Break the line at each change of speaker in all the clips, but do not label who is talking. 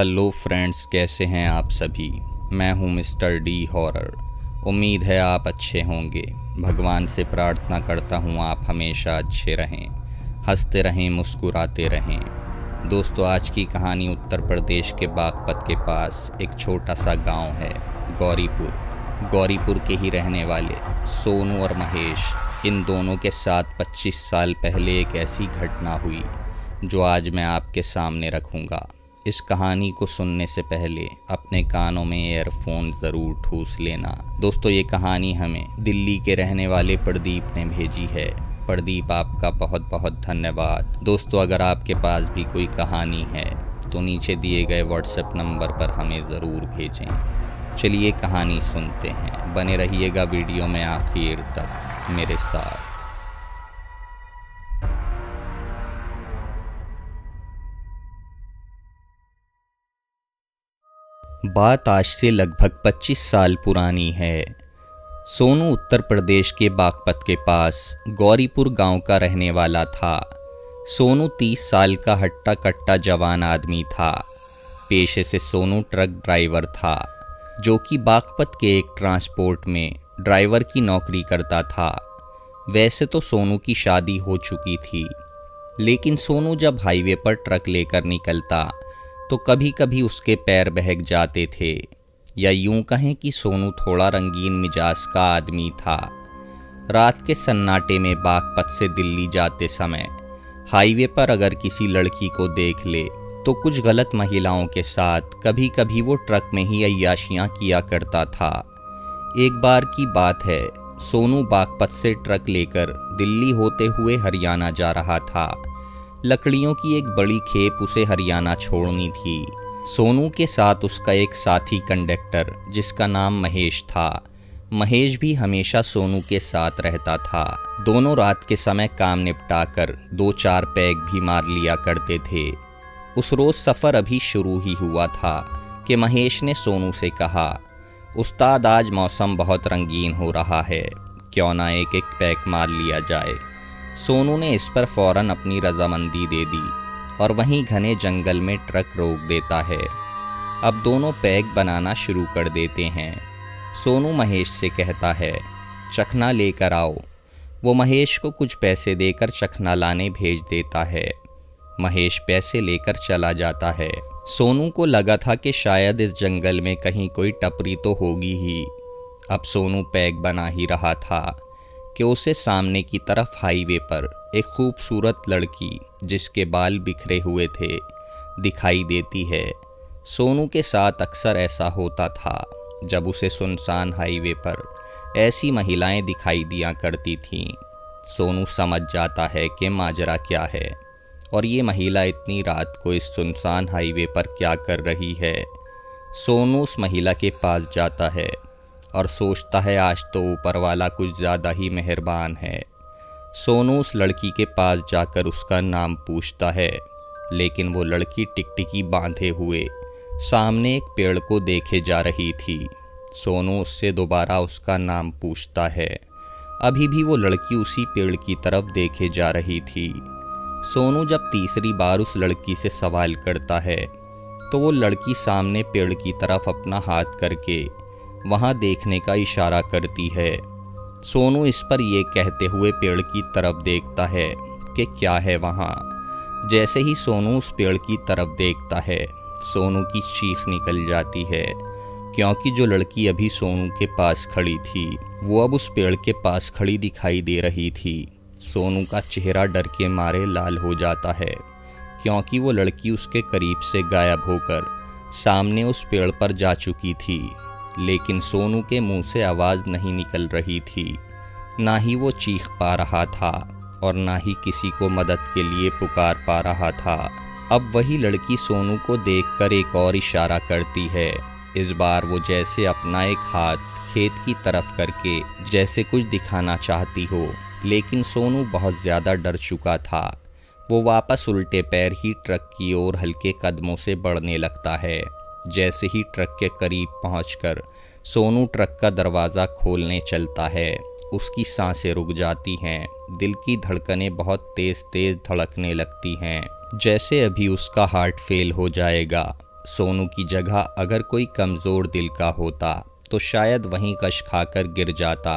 Hello friends, कैसे हैं आप सभी। मैं हूं मिस्टर डी हॉरर। उम्मीद है आप अच्छे होंगे। भगवान से प्रार्थना करता हूं आप हमेशा अच्छे रहें, हंसते रहें, मुस्कुराते रहें। दोस्तों, आज की कहानी उत्तर प्रदेश के बागपत के पास एक छोटा सा गांव है, गौरीपुर। गौरीपुर के ही रहने वाले सोनू और महेश, इन दोनों के साथ 25 साल पहले एक ऐसी घटना हुई जो आज मैं आपके सामने रखूँगा। इस कहानी को सुनने से पहले अपने कानों में ईयरफोन ज़रूर ठूस लेना। दोस्तों, ये कहानी हमें दिल्ली के रहने वाले प्रदीप ने भेजी है। प्रदीप, आपका बहुत बहुत धन्यवाद। दोस्तों, अगर आपके पास भी कोई कहानी है तो नीचे दिए गए व्हाट्सएप नंबर पर हमें ज़रूर भेजें। चलिए कहानी सुनते हैं। बने रहिएगा वीडियो में आखिर तक मेरे साथ। बात आज से लगभग 25 साल पुरानी है। सोनू उत्तर प्रदेश के बागपत के पास गौरीपुर गांव का रहने वाला था। सोनू 30 साल का हट्टा कट्टा जवान आदमी था। पेशे से सोनू ट्रक ड्राइवर था, जो कि बागपत के एक ट्रांसपोर्ट में ड्राइवर की नौकरी करता था। वैसे तो सोनू की शादी हो चुकी थी, लेकिन सोनू जब हाईवे पर ट्रक लेकर निकलता तो कभी कभी उसके पैर बहक जाते थे, या यूं कहें कि सोनू थोड़ा रंगीन मिजाज का आदमी था। रात के सन्नाटे में बागपत से दिल्ली जाते समय हाईवे पर अगर किसी लड़की को देख ले तो कुछ गलत महिलाओं के साथ कभी कभी वो ट्रक में ही अय्याशियां किया करता था। एक बार की बात है, सोनू बागपत से ट्रक लेकर दिल्ली होते हुए हरियाणा जा रहा था। लकड़ियों की एक बड़ी खेप उसे हरियाणा छोड़नी थी। सोनू के साथ उसका एक साथी कंडक्टर, जिसका नाम महेश था। महेश भी हमेशा सोनू के साथ रहता था। दोनों रात के समय काम निपटाकर 2-4 पैग भी मार लिया करते थे। उस रोज़ सफ़र अभी शुरू ही हुआ था कि महेश ने सोनू से कहा, उस्ताद, आज मौसम बहुत रंगीन हो रहा है, क्यों ना एक एक पैग मार लिया जाए। सोनू ने इस पर फौरन अपनी रजामंदी दे दी और वहीं घने जंगल में ट्रक रोक देता है। अब दोनों पैग बनाना शुरू कर देते हैं। सोनू महेश से कहता है, चखना लेकर आओ। वो महेश को कुछ पैसे देकर चखना लाने भेज देता है। महेश पैसे लेकर चला जाता है। सोनू को लगा था कि शायद इस जंगल में कहीं कोई टपरी तो होगी ही। अब सोनू पैग बना ही रहा था कि उसे सामने की तरफ हाईवे पर एक खूबसूरत लड़की, जिसके बाल बिखरे हुए थे, दिखाई देती है। सोनू के साथ अक्सर ऐसा होता था। जब उसे सुनसान हाईवे पर ऐसी महिलाएं दिखाई दिया करती थीं, सोनू समझ जाता है कि माजरा क्या है और ये महिला इतनी रात को इस सुनसान हाईवे पर क्या कर रही है। सोनू उस महिला के पास जाता है और सोचता है, आज तो ऊपर वाला कुछ ज़्यादा ही मेहरबान है। सोनू उस लड़की के पास जाकर उसका नाम पूछता है, लेकिन वो लड़की टिकटिकी बांधे हुए सामने एक पेड़ को देखे जा रही थी। सोनू उससे दोबारा उसका नाम पूछता है। अभी भी वो लड़की उसी पेड़ की तरफ देखे जा रही थी। सोनू जब तीसरी बार उस लड़की से सवाल करता है तो वो लड़की सामने पेड़ की तरफ अपना हाथ करके वहाँ देखने का इशारा करती है। सोनू इस पर यह कहते हुए पेड़ की तरफ देखता है कि क्या है वहाँ। जैसे ही सोनू उस पेड़ की तरफ देखता है, सोनू की चीख निकल जाती है, क्योंकि जो लड़की अभी सोनू के पास खड़ी थी वो अब उस पेड़ के पास खड़ी दिखाई दे रही थी। सोनू का चेहरा डर के मारे लाल हो जाता है, क्योंकि वो लड़की उसके करीब से गायब होकर सामने उस पेड़ पर जा चुकी थी। लेकिन सोनू के मुंह से आवाज़ नहीं निकल रही थी, ना ही वो चीख पा रहा था और ना ही किसी को मदद के लिए पुकार पा रहा था। अब वही लड़की सोनू को देखकर एक और इशारा करती है। इस बार वो जैसे अपना एक हाथ खेत की तरफ करके जैसे कुछ दिखाना चाहती हो, लेकिन सोनू बहुत ज़्यादा डर चुका था। वो वापस उल्टे पैर ही ट्रक की ओर हल्के कदमों से बढ़ने लगता है। जैसे ही ट्रक के करीब पहुंचकर सोनू ट्रक का दरवाज़ा खोलने चलता है, उसकी सांसें रुक जाती हैं। दिल की धड़कनें बहुत तेज़ तेज़ धड़कने लगती हैं, जैसे अभी उसका हार्ट फेल हो जाएगा। सोनू की जगह अगर कोई कमज़ोर दिल का होता तो शायद वहीं कश खाकर गिर जाता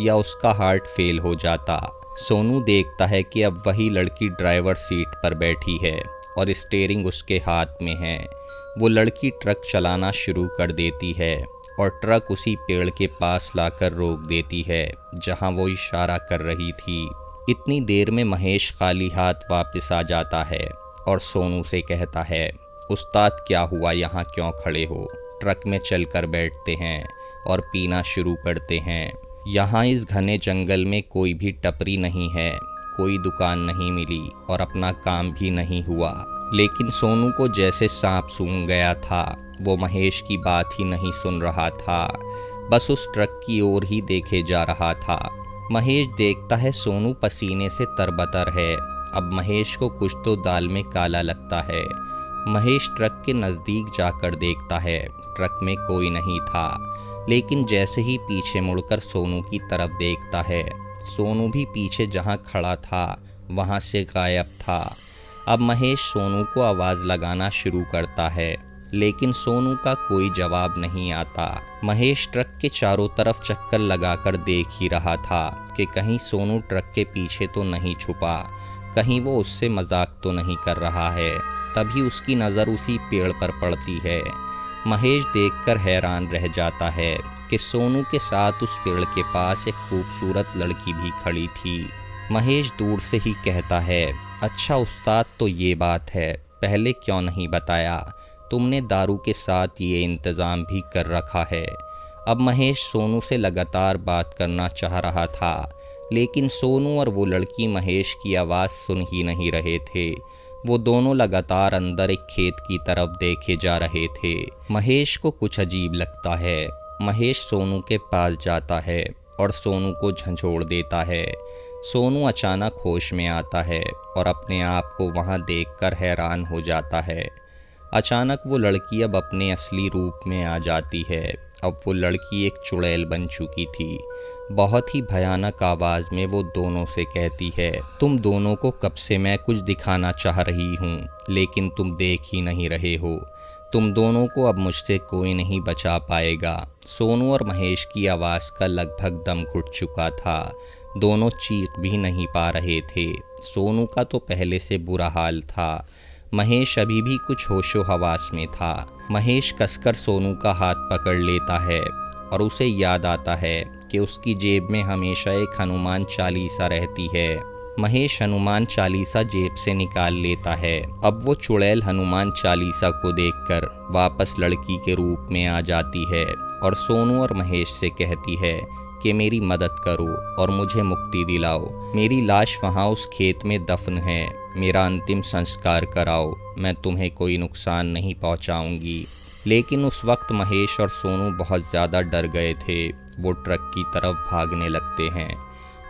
या उसका हार्ट फेल हो जाता। सोनू देखता है कि अब वही लड़की ड्राइवर सीट पर बैठी है और स्टीयरिंग उसके हाथ में है। वो लड़की ट्रक चलाना शुरू कर देती है और ट्रक उसी पेड़ के पास लाकर रोक देती है जहां वो इशारा कर रही थी। इतनी देर में महेश खाली हाथ वापस आ जाता है और सोनू से कहता है, उस्ताद क्या हुआ, यहाँ क्यों खड़े हो? ट्रक में चलकर बैठते हैं और पीना शुरू करते हैं। यहाँ इस घने जंगल में कोई भी टपरी नहीं है, कोई दुकान नहीं मिली और अपना काम भी नहीं हुआ। लेकिन सोनू को जैसे सांप सूंघ गया था। वो महेश की बात ही नहीं सुन रहा था, बस उस ट्रक की ओर ही देखे जा रहा था। महेश देखता है सोनू पसीने से तरबतर है। अब महेश को कुछ तो दाल में काला लगता है। महेश ट्रक के नज़दीक जाकर देखता है, ट्रक में कोई नहीं था। लेकिन जैसे ही पीछे मुड़कर सोनू की तरफ देखता है, सोनू भी पीछे जहां खड़ा था वहां से गायब था। अब महेश सोनू को आवाज़ लगाना शुरू करता है, लेकिन सोनू का कोई जवाब नहीं आता। महेश ट्रक के चारों तरफ चक्कर लगाकर देख ही रहा था कि कहीं सोनू ट्रक के पीछे तो नहीं छुपा, कहीं वो उससे मजाक तो नहीं कर रहा है। तभी उसकी नज़र उसी पेड़ पर पड़ती है। महेश देखकर हैरान रह जाता है कि सोनू के साथ उस पेड़ के पास एक खूबसूरत लड़की भी खड़ी थी। महेश दूर से ही कहता है, अच्छा उस्ताद, तो ये बात है, पहले क्यों नहीं बताया? तुमने दारू के साथ ये इंतज़ाम भी कर रखा है। अब महेश सोनू से लगातार बात करना चाह रहा था, लेकिन सोनू और वो लड़की महेश की आवाज़ सुन ही नहीं रहे थे। वो दोनों लगातार अंदर एक खेत की तरफ देखे जा रहे थे। महेश को कुछ अजीब लगता है। महेश सोनू के पास जाता है और सोनू को झंझोड़ देता है। सोनू अचानक होश में आता है और अपने आप को वहाँ देखकर हैरान हो जाता है। अचानक वो लड़की अब अपने असली रूप में आ जाती है। अब वो लड़की एक चुड़ैल बन चुकी थी। बहुत ही भयानक आवाज़ में वो दोनों से कहती है, तुम दोनों को कब से मैं कुछ दिखाना चाह रही हूँ, लेकिन तुम देख ही नहीं रहे हो। तुम दोनों को अब मुझसे कोई नहीं बचा पाएगा। सोनू और महेश की आवाज़ का लगभग दम घुट चुका था। दोनों चीख भी नहीं पा रहे थे। सोनू का तो पहले से बुरा हाल था। महेश अभी भी कुछ होशो हवास में था। महेश कसकर सोनू का हाथ पकड़ लेता है और उसे याद आता है कि उसकी जेब में हमेशा एक हनुमान चालीसा रहती है। महेश हनुमान चालीसा जेब से निकाल लेता है। अब वो चुड़ैल हनुमान चालीसा को देखकर वापस लड़की के रूप में आ जाती है और सोनू और महेश से कहती है कि मेरी मदद करो और मुझे मुक्ति दिलाओ। मेरी लाश वहाँ उस खेत में दफन है, मेरा अंतिम संस्कार कराओ, मैं तुम्हें कोई नुकसान नहीं पहुँचाऊँगी। लेकिन उस वक्त महेश और सोनू बहुत ज़्यादा डर गए थे। वो ट्रक की तरफ भागने लगते हैं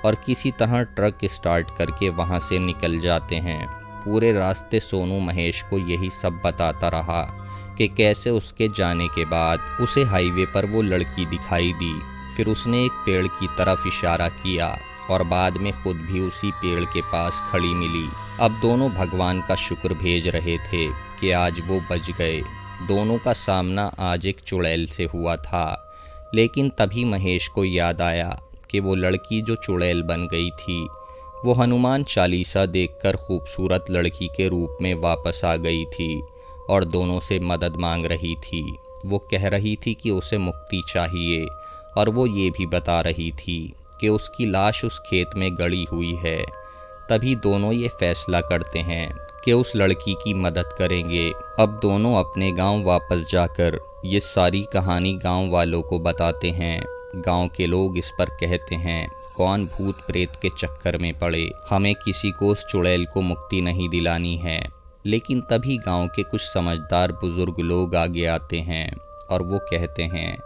और किसी तरह ट्रक स्टार्ट करके वहाँ से निकल जाते हैं। पूरे रास्ते सोनू महेश को यही सब बताता रहा कि कैसे उसके जाने के बाद उसे हाईवे पर वो लड़की दिखाई दी। फिर उसने एक पेड़ की तरफ इशारा किया और बाद में खुद भी उसी पेड़ के पास खड़ी मिली। अब दोनों भगवान का शुक्र भेज रहे थे कि आज वो बच गए। दोनों का सामना आज एक चुड़ैल से हुआ था। लेकिन तभी महेश को याद आया कि वो लड़की जो चुड़ैल बन गई थी, वो हनुमान चालीसा देखकर खूबसूरत लड़की के रूप में वापस आ गई थी और दोनों से मदद मांग रही थी। वो कह रही थी कि उसे मुक्ति चाहिए और वो ये भी बता रही थी कि उसकी लाश उस खेत में गड़ी हुई है। तभी दोनों ये फैसला करते हैं कि उस लड़की की मदद करेंगे। अब दोनों अपने गांव वापस जाकर ये सारी कहानी गांव वालों को बताते हैं। गांव के लोग इस पर कहते हैं, कौन भूत प्रेत के चक्कर में पड़े, हमें किसी को उस चुड़ैल को मुक्ति नहीं दिलानी है। लेकिन तभी गांव के कुछ समझदार बुजुर्ग लोग आगे आते हैं और वो कहते हैं,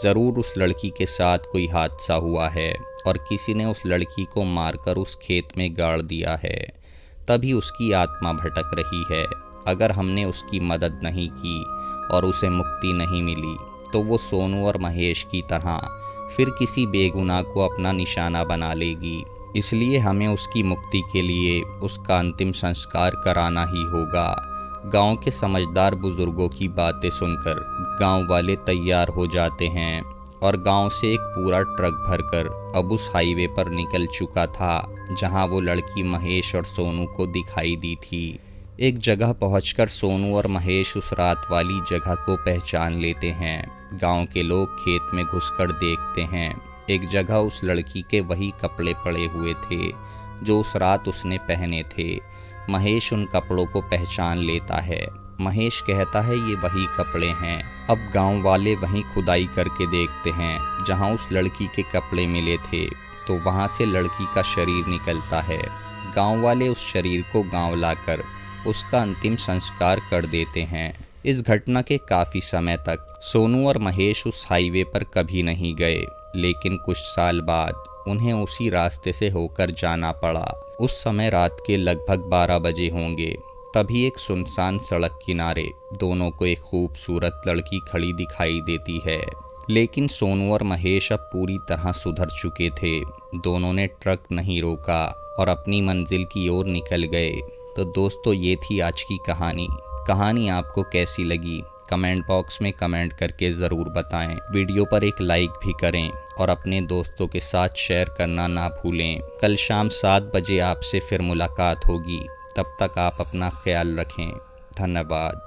ज़रूर उस लड़की के साथ कोई हादसा हुआ है और किसी ने उस लड़की को मारकर उस खेत में गाड़ दिया है, तभी उसकी आत्मा भटक रही है। अगर हमने उसकी मदद नहीं की और उसे मुक्ति नहीं मिली तो वो सोनू और महेश की तरह फिर किसी बेगुनाह को अपना निशाना बना लेगी। इसलिए हमें उसकी मुक्ति के लिए उसका अंतिम संस्कार कराना ही होगा। गांव के समझदार बुजुर्गों की बातें सुनकर गांव वाले तैयार हो जाते हैं और गांव से एक पूरा ट्रक भरकर अब उस हाईवे पर निकल चुका था जहां वो लड़की महेश और सोनू को दिखाई दी थी। एक जगह पहुंचकर सोनू और महेश उस रात वाली जगह को पहचान लेते हैं। गांव के लोग खेत में घुसकर देखते हैं। एक जगह उस लड़की के वही कपड़े पड़े हुए थे जो उस रात उसने पहने थे। महेश उन कपड़ों को पहचान लेता है। महेश कहता है ये वही कपड़े हैं। अब गांव वाले वहीं खुदाई करके देखते हैं जहां उस लड़की के कपड़े मिले थे, तो वहां से लड़की का शरीर निकलता है। गांव वाले उस शरीर को गांव लाकर उसका अंतिम संस्कार कर देते हैं। इस घटना के काफ़ी समय तक सोनू और महेश उस हाईवे पर कभी नहीं गए, लेकिन कुछ साल बाद उन्हें उसी रास्ते से होकर जाना पड़ा। उस समय रात के लगभग 12 बजे होंगे। तभी एक सुनसान सड़क किनारे दोनों को एक खूबसूरत लड़की खड़ी दिखाई देती है। लेकिन सोनू और महेश अब पूरी तरह सुधर चुके थे। दोनों ने ट्रक नहीं रोका और अपनी मंजिल की ओर निकल गए। तो दोस्तों, ये थी आज की कहानी आपको कैसी लगी कमेंट बॉक्स में कमेंट करके ज़रूर बताएं। वीडियो पर एक लाइक भी करें और अपने दोस्तों के साथ शेयर करना ना भूलें। कल शाम 7 बजे आपसे फिर मुलाकात होगी। तब तक आप अपना ख्याल रखें। धन्यवाद।